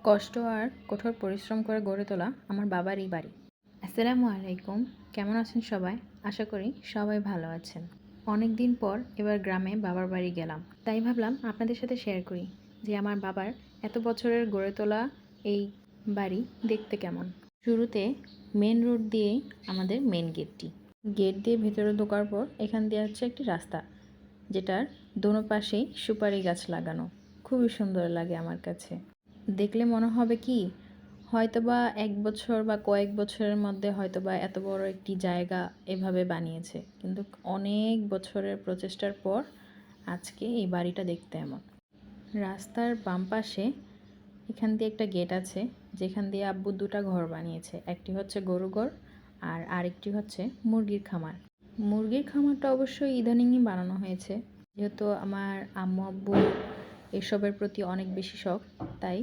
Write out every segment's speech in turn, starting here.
কষ্ট আর কঠোর পরিশ্রম করে গড়ে তোলা আমার বাবার এই বাড়ি। আসসালামু আলাইকুম। কেমন আছেন সবাই? আশা করি সবাই ভালো আছেন। অনেক দিন পর এবার গ্রামে বাবার বাড়ি গেলাম, তাই ভাবলাম আপনাদের সাথে শেয়ার করি যে আমার বাবার এত বছরের গড়ে তোলা এই বাড়ি দেখতে কেমন। শুরুতে মেন রোড দিয়েই আমাদের মেন গেট দিয়ে ভেতরে ঢোকার পর এখান দিয়ে হচ্ছে একটি রাস্তা, যেটার দোনো পাশেই সুপারি গাছ লাগানো। খুবই সুন্দর লাগে আমার কাছে। দেখলে মনে হবে কি হয়তোবা এক বছর বা কয়েক বছরের মধ্যে হয়তোবা এত বড় একটি জায়গা এভাবে বানিয়েছে, কিন্তু অনেক বছরের প্রচেষ্টার পর আজকে এই বাড়িটা দেখতে এমন। রাস্তার বাম পাশে এখান দিয়ে একটা গেট আছে, যেখান দিয়ে আব্বু দুটা ঘর বানিয়েছে। একটি হচ্ছে গরু ঘর আর আরেকটি হচ্ছে মুরগির খামার। মুরগির খামারটা অবশ্যই ইদানিংই বানানো হয়েছে, যেহেতু আমার আম্মু আব্বু এসবের প্রতি অনেক বেশি শখ, তাই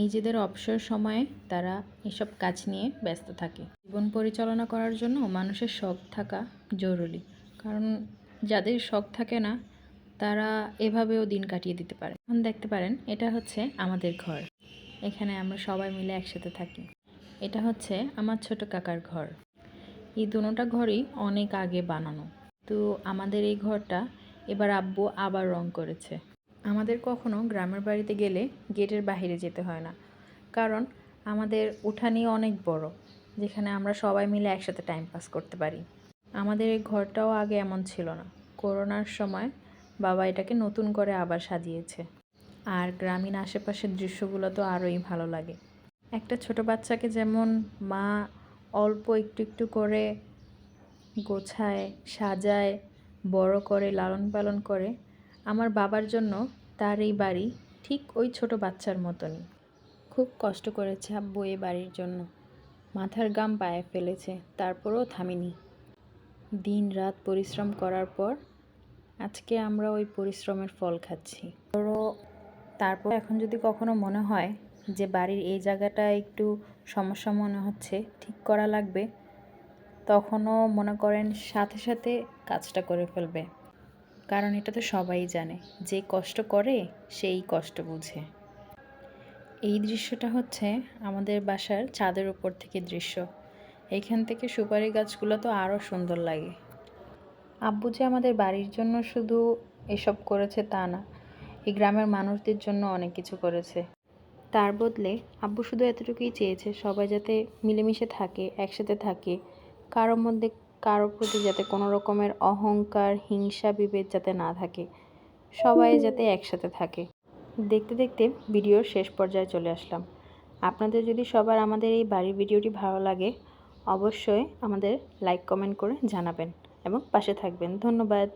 নিজেদের অবসর সময়ে তারা এসব কাজ নিয়ে ব্যস্ত থাকে। জীবন পরিচালনা করার জন্য মানুষের শখ থাকা জরুরি, কারণ যাদের শখ থাকে না তারা এভাবেও দিন কাটিয়ে দিতে পারে। এখন দেখতে পারেন এটা হচ্ছে আমাদের ঘর, এখানে আমরা সবাই মিলে একসাথে থাকি। এটা হচ্ছে আমার ছোট কাকার ঘর। এই দুটোটা ঘরই অনেক আগে বানানো, তো আমাদের এই ঘরটা এবার আব্বু আবার রং করেছে। আমাদের কখনো গ্রামের বাড়িতে গেলে গেটের বাইরে যেতে হয় না, কারণ আমাদের উঠানই অনেক বড়, যেখানে আমরা সবাই মিলে একসাথে টাইম পাস করতে পারি। আমাদের এই ঘরটাও আগে এমন ছিল না। করোনার সময় বাবা এটাকে নতুন করে আবার সাজিয়েছে। আর গ্রামীণ আশেপাশের দৃশ্যগুলো তো আরোই ভালো লাগে। একটা ছোট বাচ্চাকে যেমন মা অল্প একটু একটু করে গোছায়, সাজায়, বড় করে, লালন পালন করে, আমার বাবার জন্য তার এই বাড়ি ঠিক ওই ছোট বাচ্চার মতনই। খুব কষ্ট করেছে আব্বু এই বাড়ির জন্য, মাথার ঘাম পায়ে ফেলেছে, তারপরেও থামিনি। দিন রাত পরিশ্রম করার পর আজকে আমরা ওই পরিশ্রমের ফল খাচ্ছি। তারপর এখন যদি কখনো মনে হয় যে বাড়ির এই জায়গাটা একটু সমস্যা মনে হচ্ছে, ঠিক করা লাগবে, তখনও মনে করেন সাথে সাথে কাজটা করে ফেলবে, কারণ এটা তো সবাই জানে, যে কষ্ট করে সেই কষ্ট বুঝে। এই দৃশ্যটা হচ্ছে আমাদের বাসার ছাদের উপর থেকে দৃশ্য। এইখান থেকে সুপারি গাছগুলো তো আরও সুন্দর লাগে। আব্বু যে আমাদের বাড়ির জন্য শুধু এসব করেছে তা না, এই গ্রামের মানুষদের জন্য অনেক কিছু করেছে। তার বদলে আব্বু শুধু এতটুকুই চেয়েছে সবাই যাতে মিলেমিশে থাকে, একসাথে থাকে, কারোর মধ্যে কারোর প্রতি যাতে কোনো রকমের অহংকার, হিংসা, বিভেদ যাতে না থাকে, সবাই যাতে একসাথে থাকে। দেখতে দেখতে ভিডিওর শেষ পর্যায়ে চলে আসলাম। আপনাদের যদি সবার আমাদের এই বাড়ির ভিডিওটি ভালো লাগে, অবশ্যই আমাদের লাইক কমেন্ট করে জানাবেন এবং পাশে থাকবেন। ধন্যবাদ।